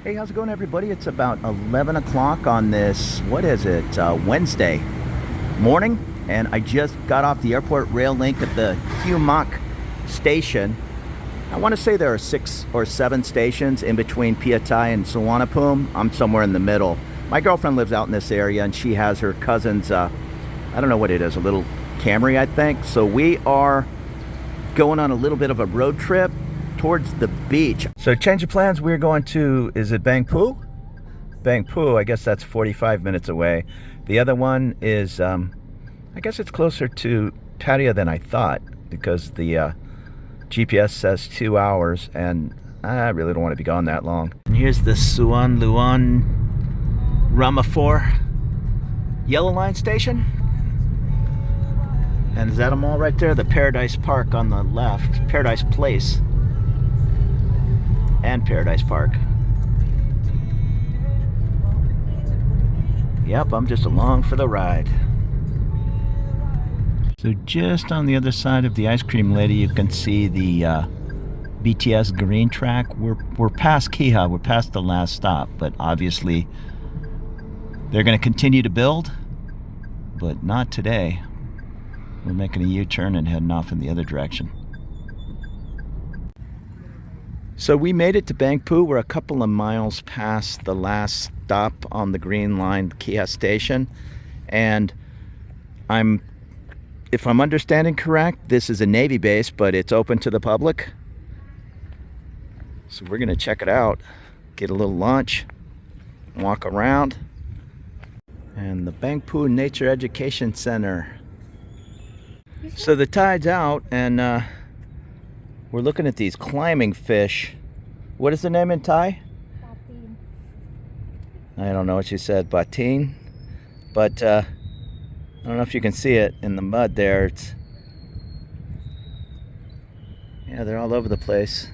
Hey, how's it going, everybody? It's about 11 o'clock on this, what is it, Wednesday morning, and I just got off the airport rail link at the Humak station. I want to say there are 6 or 7 stations in between Piatai and Suvarnabhumi. I'm somewhere in the middle. My girlfriend lives out in this area, and she has her cousin's, I don't know what it is, a little Camry, I think. So we are going on a little bit of a road trip towards the beach. So change of plans, we're going to, is it Bangkok? Bangkok, I guess that's 45 minutes away. The other one is, I guess it's closer to Pattaya than I thought, because the GPS says 2 hours, and I really don't want to be gone that long. And here's the Suan Luan Ramaphore Yellow Line station. And is that a mall right there? The Paradise Park on the left, Paradise Place and Paradise Park. Yep, I'm just along for the ride. So just on the other side of the ice cream lady, you can see the BTS green track. We're past Kiha, we're past the last stop, but obviously they're going to continue to build, but not today. We're making a U-turn and heading off in the other direction. So we made it to Bangkok. We're a couple of miles past the last stop on the Green Line, Kia station. And if I'm understanding correct, this is a Navy base, but it's open to the public. So we're gonna check it out, get a little lunch, walk around. And the Bangkok Nature Education Center. So the tide's out, and we're looking at these climbing fish. What is the name in Thai? Batin. I don't know what you said, batin. But I don't know if you can see it in the mud there. Yeah, they're all over the place.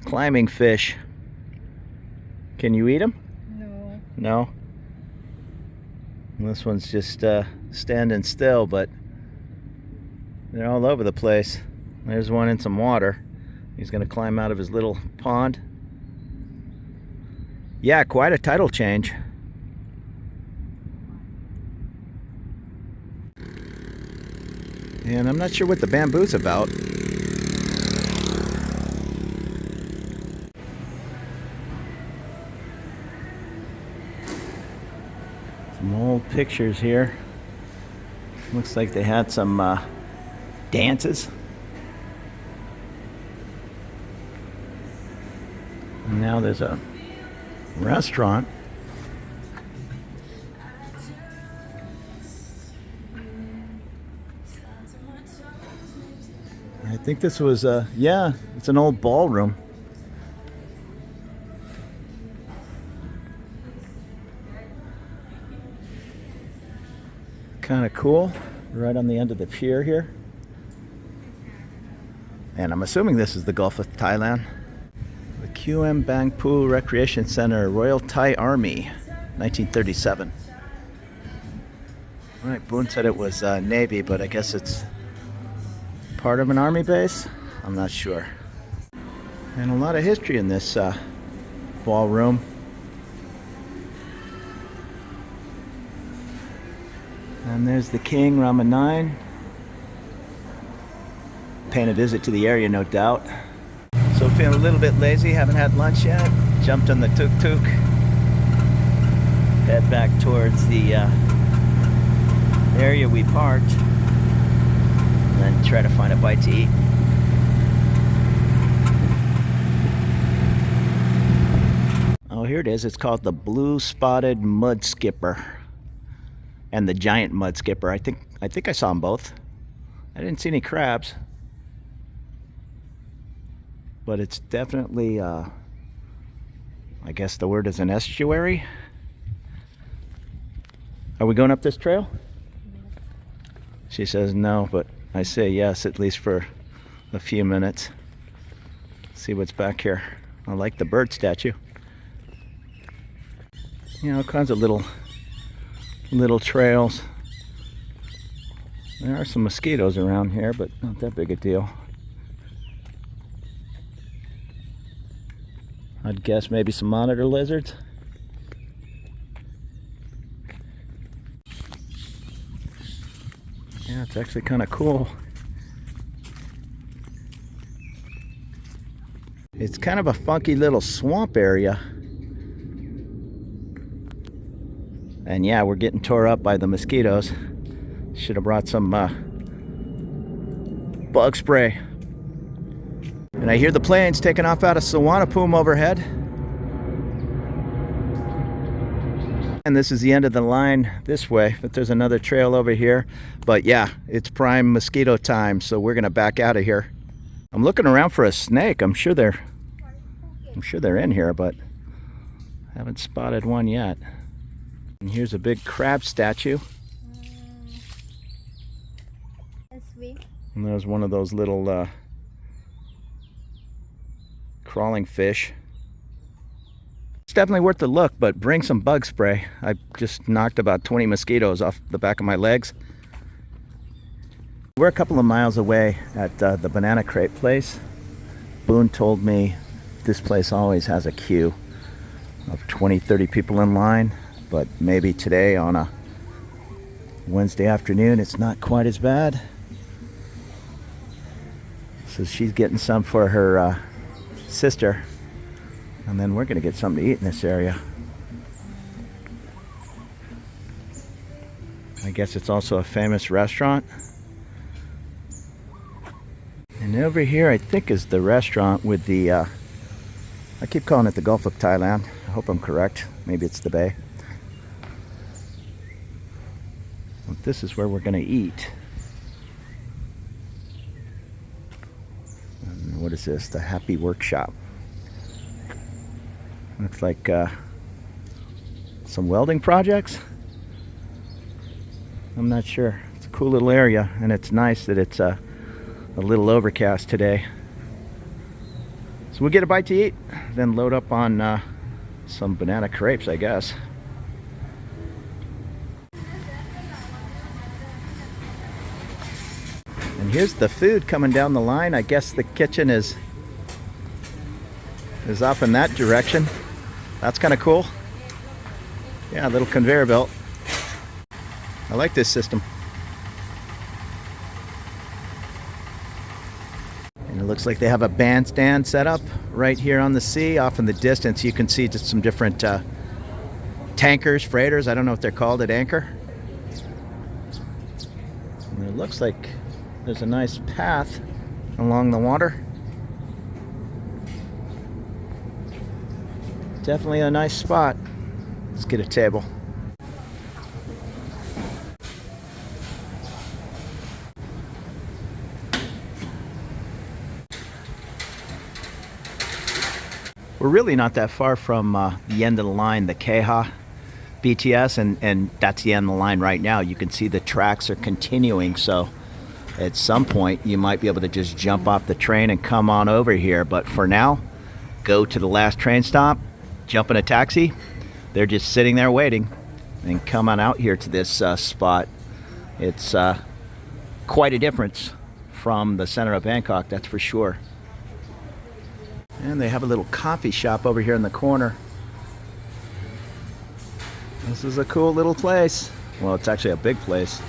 Climbing fish. Can you eat them? No. No? This one's just standing still, but they're all over the place. There's one in some water. He's going to climb out of his little pond. Yeah, quite a tidal change. And I'm not sure what the bamboo's about. Some old pictures here. Looks like they had some dances. And now there's a restaurant. I think this was yeah, it's an old ballroom. Kind of cool, right on the end of the pier here. And I'm assuming this is the Gulf of Thailand. The QM Bangpoo Recreation Center, Royal Thai Army, 1937. All right, Boone said it was Navy, but I guess it's part of an Army base? I'm not sure. And a lot of history in this ballroom. And there's the King, Rama 9. Paying a visit to the area, no doubt. So feeling a little bit lazy, haven't had lunch yet. Jumped on the tuk-tuk. Head back towards the area we parked. And then try to find a bite to eat. Oh, here it is. It's called the Blue Spotted Mud Skipper. And the Giant Mud Skipper. I think I saw them both. I didn't see any crabs. But it's definitely, I guess the word is an estuary. Are we going up this trail? She says no, but I say yes, at least for a few minutes. See what's back here. I like the bird statue. You know, all kinds of little trails. There are some mosquitoes around here, but not that big a deal. I'd guess maybe some monitor lizards. Yeah, it's actually kind of cool. It's kind of a funky little swamp area. And yeah, we're getting tore up by the mosquitoes. Should have brought some bug spray. And I hear the planes taking off out of Suvarnabhumi overhead. And this is the end of the line this way, but there's another trail over here. But yeah, it's prime mosquito time, so we're gonna back out of here. I'm looking around for a snake. I'm sure they're in here, but haven't spotted one yet. And here's a big crab statue. That's sweet. And there's one of those little crawling fish. It's definitely worth the look, but bring some bug spray. I just knocked about 20 mosquitoes off the back of my legs. We're a couple of miles away at the banana crepe place. Boone told me this place always has a queue of 20-30 people in line, but maybe today on a Wednesday afternoon it's not quite as bad. So she's getting some for her sister, and then we're gonna get something to eat in this area. I guess it's also a famous restaurant. And over here I think is the restaurant with the I keep calling it the Gulf of Thailand. I hope I'm correct. Maybe it's the bay. But this is where we're gonna eat. And what is this? The Happy Workshop. Looks like some welding projects. I'm not sure. It's a cool little area, and it's nice that it's a little overcast today. So we'll get a bite to eat, then load up on some banana crepes, I guess. And here's the food coming down the line. I guess the kitchen is off in that direction. That's kind of cool. Yeah, a little conveyor belt. I like this system. And it looks like they have a bandstand set up right here on the sea. Off in the distance you can see just some different tankers, freighters. I don't know what they're called at anchor. And it looks like there's a nice path along the water. Definitely a nice spot. Let's get a table. We're really not that far from the end of the line, the Keha BTS, and that's the end of the line right now. You can see the tracks are continuing, so at some point you might be able to just jump off the train and come on over here. But for now, go to the last train stop, jump in a taxi. They're just sitting there waiting, and come on out here to this spot. It's quite a difference from the center of Bangkok, that's for sure. And they have a little coffee shop over here in the corner. This is a cool little place. Well, it's actually a big place.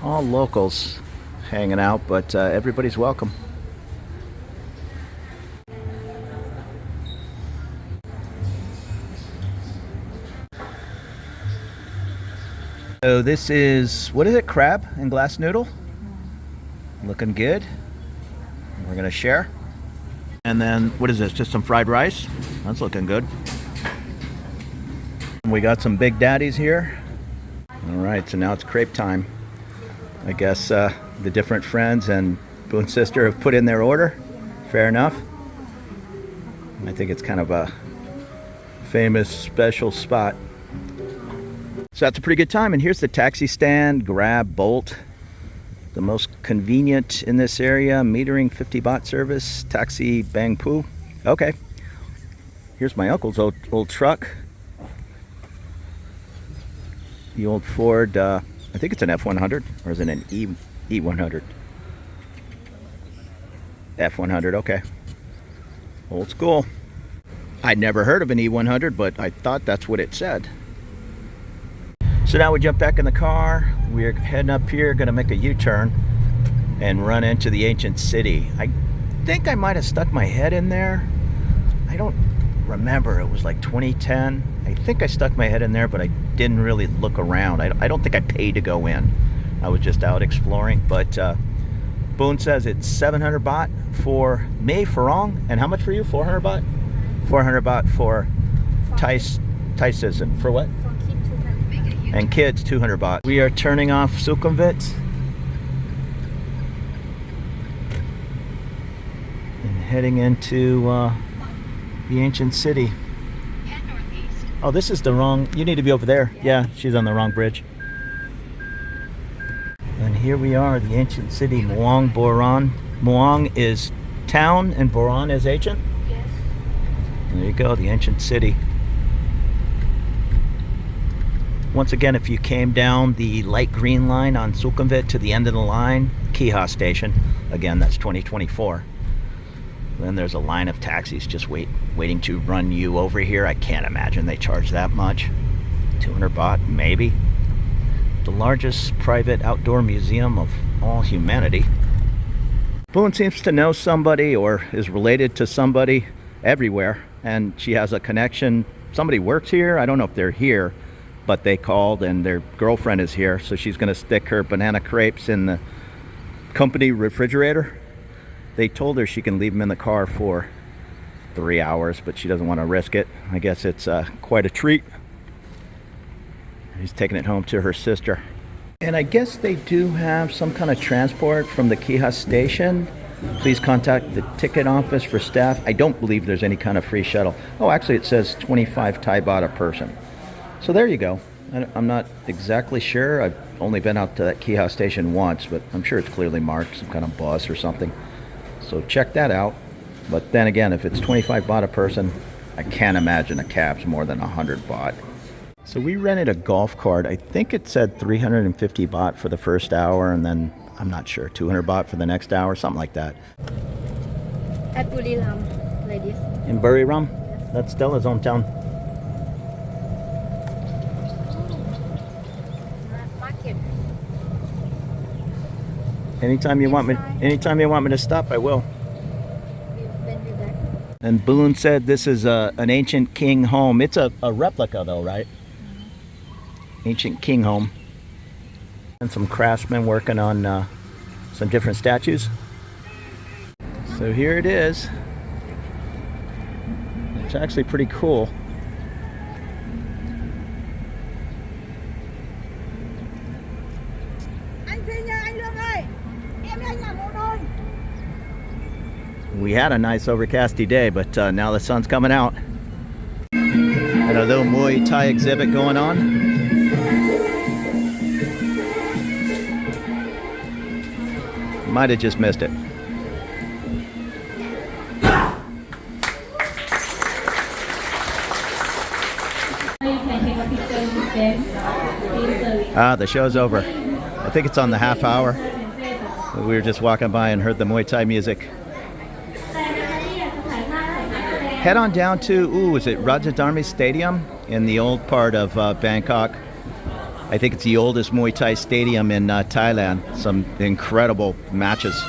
All locals hanging out, but everybody's welcome. So this is, what is it, crab and glass noodle? Looking good. We're gonna share. And then, what is this, just some fried rice? That's looking good. We got some Big Daddies here. All right, so now it's crepe time. I guess the different friends and Boone's sister have put in their order. Fair enough. I think it's kind of a famous special spot. So that's a pretty good time. And here's the taxi stand, Grab, Bolt. The most convenient in this area. Metering, 50 baht service, taxi, Bangpoo. Okay. Here's my uncle's old truck. The old Ford, I think it's an F100, or is it an E100? F100, okay. Old school. I'd never heard of an E100, but I thought that's what it said. So now we jump back in the car. We're heading up here, gonna make a U-turn and run into the ancient city. I think I might have stuck my head in there. I don't remember. It was like 2010. I think I stuck my head in there, but I didn't really look around. I don't think I paid to go in. I was just out exploring, but Boone says it's 700 baht for me, Farong. And how much for you? 400 baht? 400 baht for Thai citizen. For what? For kids 200. And kids, 200 baht. We are turning off Sukhumvit and heading into the ancient city. Oh, this is the wrong, you need to be over there. Yeah, she's on the wrong bridge. And here we are, the ancient city, Muang Boran. Muang is town and Boran is ancient? Yes. There you go, the ancient city. Once again, if you came down the light green line on Sukhumvit to the end of the line, Kiha station, again, that's 2024. Then there's a line of taxis just waiting to run you over here. I can't imagine they charge that much. 200 baht, maybe. The largest private outdoor museum of all humanity. Boone seems to know somebody or is related to somebody everywhere, and she has a connection. Somebody works here. I don't know if they're here, but they called and their girlfriend is here, so she's going to stick her banana crepes in the company refrigerator. They told her she can leave them in the car for 3 hours, but she doesn't want to risk it. I guess it's quite a treat. He's taking it home to her sister. And I guess they do have some kind of transport from the Kiha station. Please contact the ticket office for staff. I don't believe there's any kind of free shuttle. Oh, actually it says 25 Thai baht a person. So there you go. I'm not exactly sure. I've only been out to that Kiha station once, but I'm sure it's clearly marked, some kind of bus or something. So check that out. But then again, if it's 25 baht a person, I can't imagine a cab's more than 100 baht. So we rented a golf cart. I think it said 350 baht for the first hour, and then I'm not sure, 200 baht for the next hour, something like that. At Buriram, like this. In Buriram? That's Stella's hometown. Market. Anytime you want me to stop, I will. When we back. And Boone said this is an ancient king home. It's a replica though, right? Ancient king home. And some craftsmen working on some different statues. So here it is. It's actually pretty cool. We had a nice overcasty day, but now the sun's coming out. And a little Muay Thai exhibit going on. Might have just missed it. Ah, the show's over. I think it's on the half hour. We were just walking by and heard the Muay Thai music. Head on down to, is it Rajadharmi Stadium in the old part of Bangkok. I think it's the oldest Muay Thai stadium in Thailand. Some incredible matches.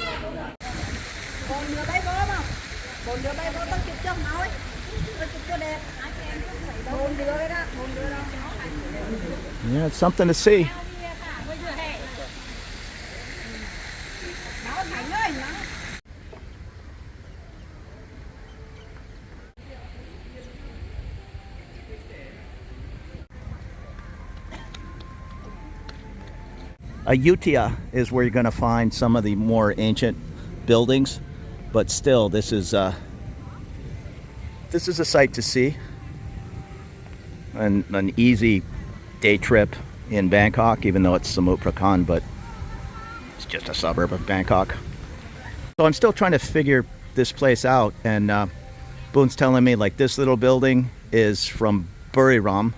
Yeah, it's something to see. Ayutthaya is where you're going to find some of the more ancient buildings, but still, this is a sight to see, and an easy day trip in Bangkok, even though it's Samut Prakan, but it's just a suburb of Bangkok. So I'm still trying to figure this place out, and Boone's telling me like this little building is from Buriram.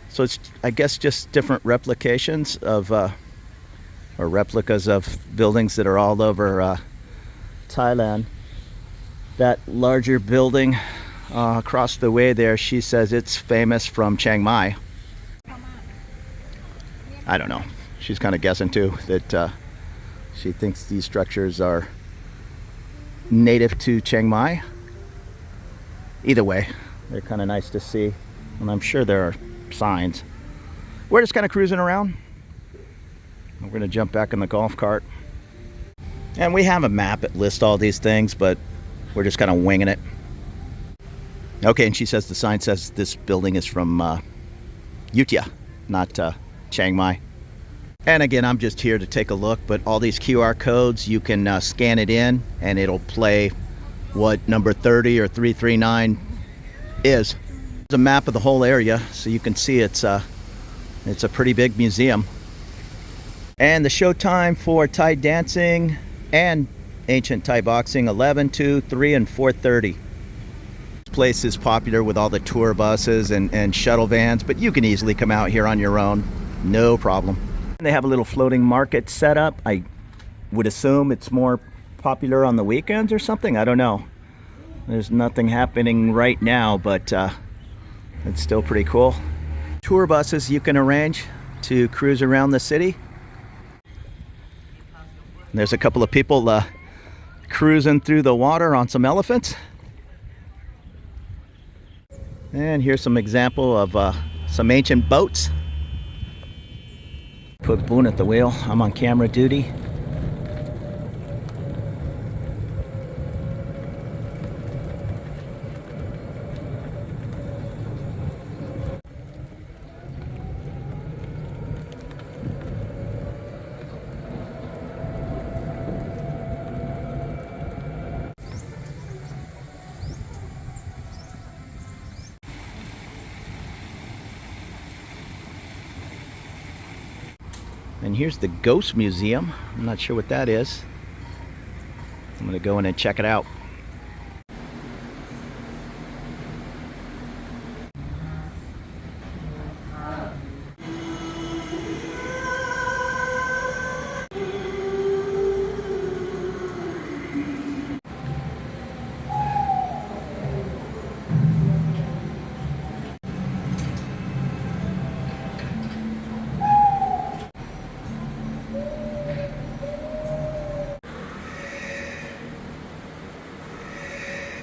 So it's, I guess, just different replications of, or replicas of buildings that are all over Thailand. That larger building across the way there, she says it's famous from Chiang Mai. I don't know. She's kind of guessing too that she thinks these structures are native to Chiang Mai. Either way, they're kind of nice to see, and I'm sure there are signs. We're just kind of cruising around. We're going to jump back in the golf cart. And we have a map that lists all these things, but we're just kind of winging it. Okay, and she says the sign says this building is from Yutia, not Chiang Mai. And again, I'm just here to take a look, but all these QR codes, you can scan it in and it'll play what number 30 or 339 is. It's a map of the whole area, so you can see it's a pretty big museum. And the show time for Thai dancing and ancient Thai boxing, 11, 2, 3, and 4:30. This place is popular with all the tour buses and shuttle vans, but you can easily come out here on your own, no problem. They have a little floating market set up. I would assume it's more popular on the weekends or something. I don't know. There's nothing happening right now, but it's still pretty cool. Tour buses you can arrange to cruise around the city. There's a couple of people cruising through the water on some elephants. And here's some example of some ancient boats. Put Boone at the wheel. I'm on camera duty. And here's the Ghost Museum. I'm not sure what that is. I'm gonna go in and check it out.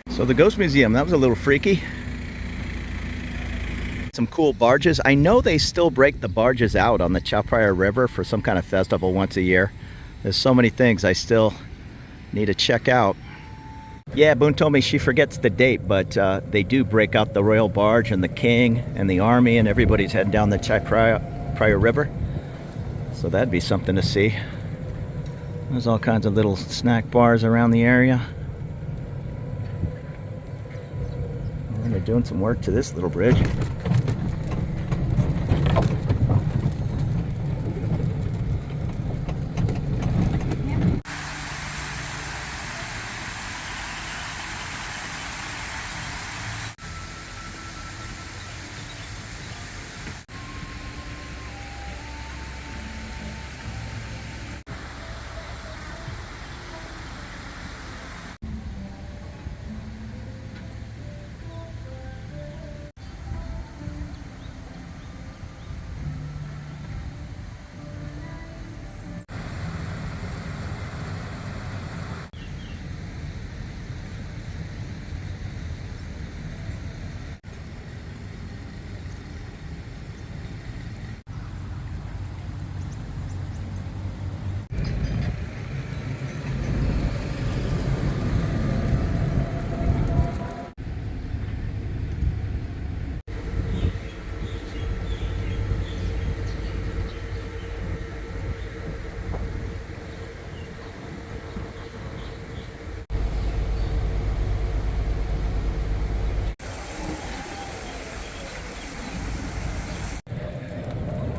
So the Ghost Museum, that was a little freaky. Some cool barges. I know they still break the barges out on the Chao Phraya River for some kind of festival once a year. There's so many things I still need to check out. Yeah, Boone told me she forgets the date, but they do break out the royal barge and the king and the army, and everybody's heading down the Chao Phraya River. So that'd be something to see. There's all kinds of little snack bars around the area. And they're doing some work to this little bridge.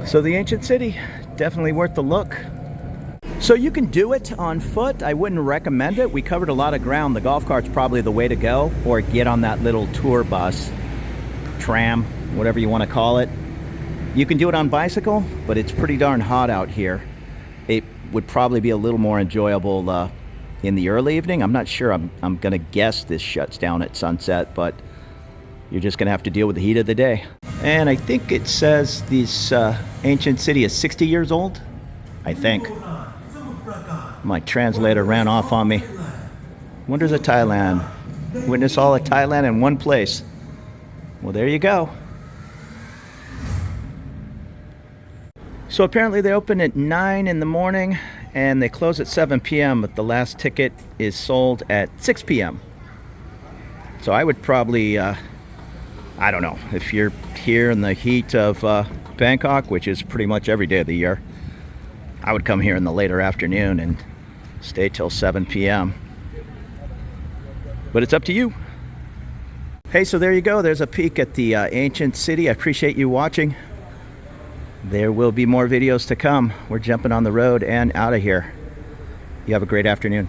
So the ancient city, definitely worth the look. So you can do it on foot. I wouldn't recommend it. We covered a lot of ground. The golf cart's probably the way to go, or get on that little tour bus, tram, whatever you want to call it. You can do it on bicycle, but it's pretty darn hot out here. It would probably be a little more enjoyable in the early evening. I'm not sure. I'm gonna guess this shuts down at sunset, but you're just gonna have to deal with the heat of the day. And I think it says this ancient city is 60 years old. I think. My translator ran off on me. Wonders of Thailand. Witness all of Thailand in one place. Well, there you go. So apparently they open at 9 in the morning and they close at 7 p.m. but the last ticket is sold at 6 p.m. So I would probably, I don't know, if you're here in the heat of Bangkok, which is pretty much every day of the year, I would come here in the later afternoon and stay till 7 p.m. But it's up to you. Hey, so there you go. There's a peek at the ancient city. I appreciate you watching. There will be more videos to come. We're jumping on the road and out of here. You have a great afternoon.